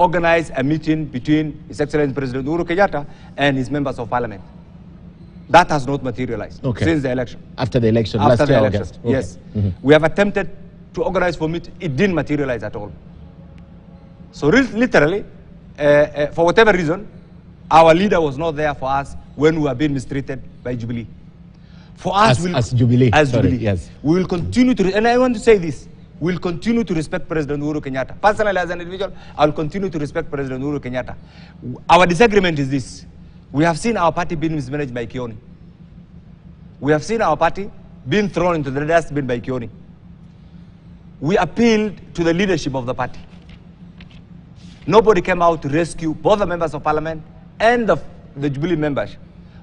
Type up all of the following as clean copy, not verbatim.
organize a meeting between His Excellency President Uhuru Kenyatta and his members of parliament. That has not materialized since the election. After the election, After the election, August. Okay. yes. We have attempted to organize for meeting. It didn't materialize at all. So literally, for whatever reason, our leader was not there for us when we were being mistreated by Jubilee. For us, as Jubilee. Jubilee, yes. We will continue to, and I want to say this, we will continue to respect President Uhuru Kenyatta. Personally, as an individual, I will continue to respect President Uhuru Kenyatta. Our disagreement is this. We have seen our party being mismanaged by Kioni. We have seen our party being thrown into the dustbin by Kioni. We appealed to the leadership of the party. Nobody came out to rescue both the members of parliament and the Jubilee members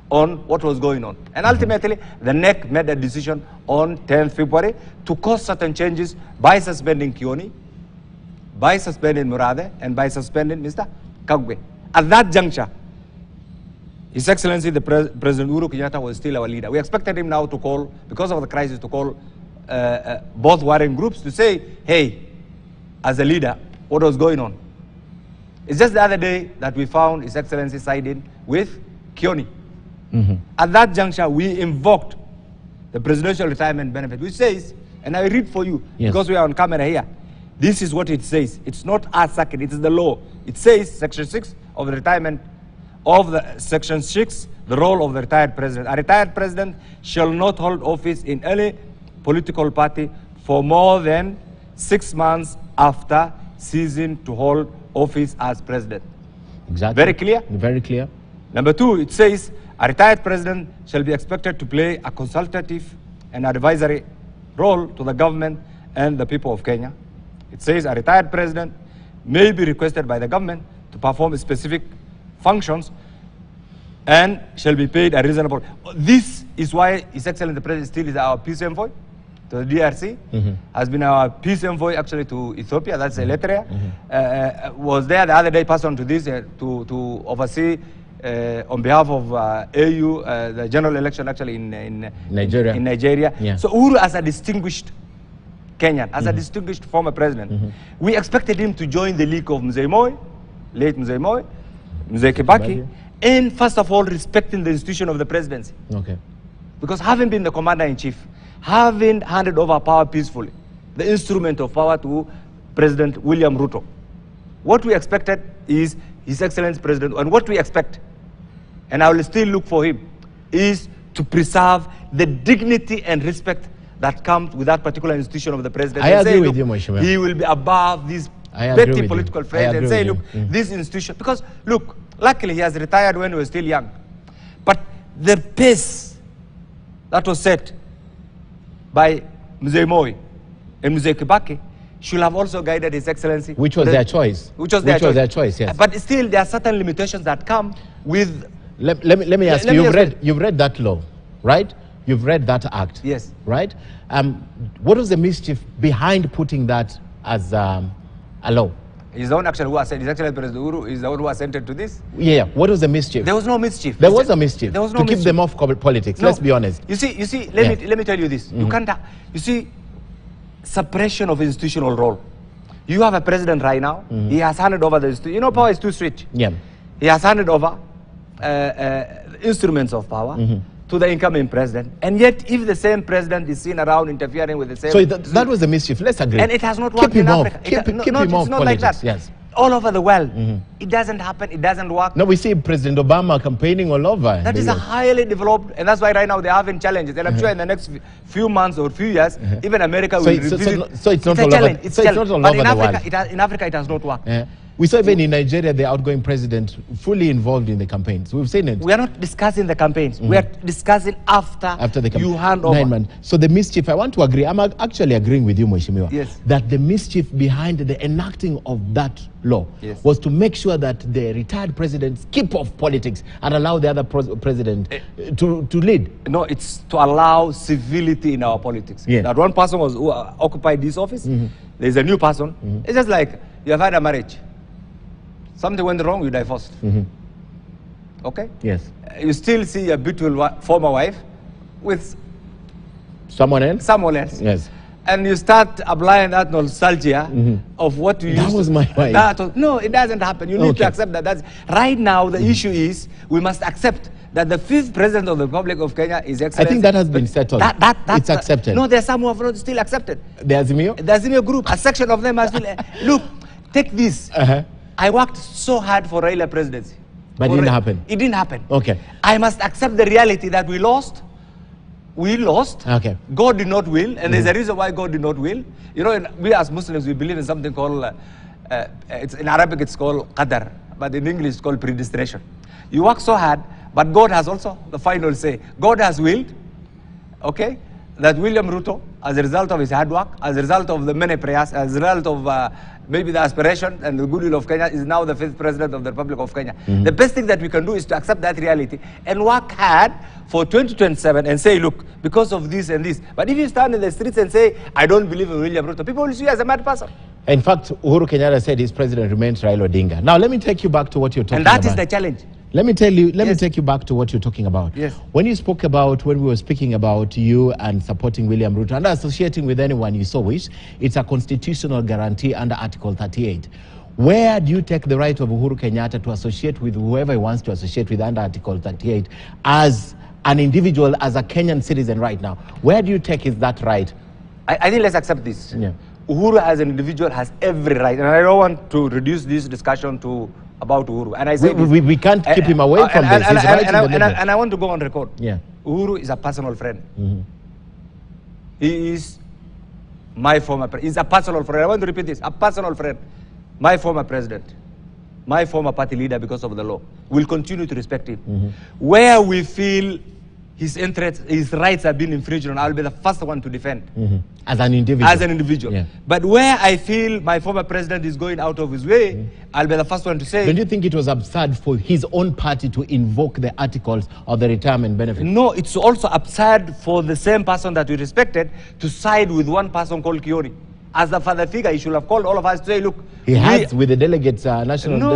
on what was going on. And ultimately, the NEC made a decision on 10th February to cause certain changes by suspending Kioni, by suspending Murade, and by suspending Mr. Kagwe. At that juncture, His Excellency, the President Uhuru Kenyatta was still our leader. We expected him now to call, because of the crisis, to call both warring groups to say, hey, as a leader, what was going on? It's just the other day that we found His Excellency siding with Kioni. At that juncture, we invoked the presidential retirement benefit, which says, and I read for you, because we are on camera here, this is what it says. It's not our circuit, it is the law. It says, Section 6 of the retirement, Section 6, the role of the retired president. A retired president shall not hold office in any political party for more than 6 months after ceasing to hold office as president. Exactly. Very clear? Very clear. Number 2, it says, a retired president shall be expected to play a consultative and advisory role to the government and the people of Kenya. It says a retired president may be requested by the government to perform specific functions and shall be paid a reasonable. This is why His Excellency the President still is our peace envoy to the DRC, has been our peace envoy actually to Ethiopia, that's Eritrea. Was there the other day, passed on to this to oversee on behalf of AU, the general election actually in Nigeria. So Uhuru, as a distinguished Kenyan, as a distinguished former president, we expected him to join the league of Mzee Moi, late Mzee Moi, Mzee Kibaki, and first of all, respecting the institution of the presidency. Because having been the commander-in-chief, having handed over power peacefully, the instrument of power to President William Ruto, what we expected is His Excellency President, and what we expect, and I will still look for him, is to preserve the dignity and respect that comes with that particular institution of the president. I agree with you, Mheshimiwa. He will be above these petty political friends and say, look, this institution, because look, luckily he has retired when he was still young. But the pace that was set by Mzee Moi and Mzee Kibaki should have also guided His Excellency. Which was their choice. Which was their choice, yes. But still, there are certain limitations that come with... Let me ask you, you've read that law, right? You've read that act. Yes. Right? What was the mischief behind putting that as a law? He's the one actually who assented. His Excellency President Uhuru is the one who assented to this. Yeah. What was the mischief? There was no mischief. There was a mischief. There was no to mischief. Keep them off politics. No. Let's be honest. You see. Let me tell you this. You can't. You see, separation of institutional role. You have a president right now. He has handed over the institution. You know, power is too sweet. Yeah. He has handed over instruments of power to the incoming president, and yet if the same president is seen around interfering with the same... So that was the mischief, let's agree. And it has not worked in Africa. Keep him off it's not politics, like that. Yes. All over the world, it doesn't happen, it doesn't work. No, we see President Obama campaigning all over. That is a highly developed, and that's why right now they're having challenges. And I'm sure in the next few months or few years, even America will revisit. So it's not all over. It's not all over the world. In Africa, it has not worked. We saw even in Nigeria, the outgoing president fully involved in the campaigns. We've seen it. We are not discussing the campaigns. We are discussing after the campaign. You hand over. 9 months. So the mischief, I want to agree. I'm actually agreeing with you, Mheshimiwa. Yes. That the mischief behind the enacting of that law was to make sure that the retired presidents keep off politics and allow the other president to lead. No, it's to allow civility in our politics. That one person who occupied this office, there's a new person. It's just like you have had a marriage. Something went wrong, you divorced. Okay? Yes. You still see a beautiful former wife with someone else? Someone else. Yes. and you start applying that nostalgia of what you used That was my point. No, it doesn't happen. You need to accept that. That's right now. The issue is we must accept that the 5th president of the Republic of Kenya is excellent. I think that has been settled. It's accepted. No, there's some who have not still accepted. The Azimio? The Azimio group, a section of them are still. Look, take this. I worked so hard for Raila presidency. But it didn't happen. It didn't happen. Okay. I must accept the reality that we lost. We lost. Okay. God did not will, and there's a reason why God did not will. You know, we as Muslims, we believe in something called, in Arabic it's called qadar, but in English it's called predestination. You work so hard, but God has also the final say. God has willed, okay, that William Ruto, as a result of his hard work, as a result of the many prayers, as a result of maybe the aspiration and the goodwill of Kenya, is now the 5th president of the Republic of Kenya. The best thing that we can do is to accept that reality and work hard for 2027 and say, look, because of this and this. But if you stand in the streets and say, I don't believe in William Ruto, people will see you as a mad person. In fact, Uhuru Kenyatta said his president remains Raila Odinga. Now, let me take you back to what you're talking about. And that is the challenge. Let me take you back to what you're talking about. Yes. When you spoke about, when we were speaking about you and supporting William Ruto and associating with anyone you so wish, it's a constitutional guarantee under Article 38. Where do you take the right of Uhuru Kenyatta to associate with whoever he wants to associate with under Article 38 as an individual, as a Kenyan citizen right now? Where do you take that right? I think let's accept this. Yeah. Uhuru as an individual has every right, and I don't want to reduce this discussion to about Uhuru. And I say we can't keep him away from this. He's right in the middle. And I want to go on record. Yeah. Uhuru is a personal friend. He is my former president. He's a personal friend. I want to repeat this. A personal friend. My former president. My former party leader, because of the law. We'll continue to respect him. Where we feel his interests, his rights have been infringed on, I'll be the first one to defend. As an individual. As an individual. Yeah. But where I feel my former president is going out of his way, I'll be the first one to say. Don't you think it was absurd for his own party to invoke the articles of the retirement benefit? No, it's also absurd for the same person that we respected to side with one person called Kioni. As the father figure, he should have called all of us to say, look. He has with the delegates, national. No.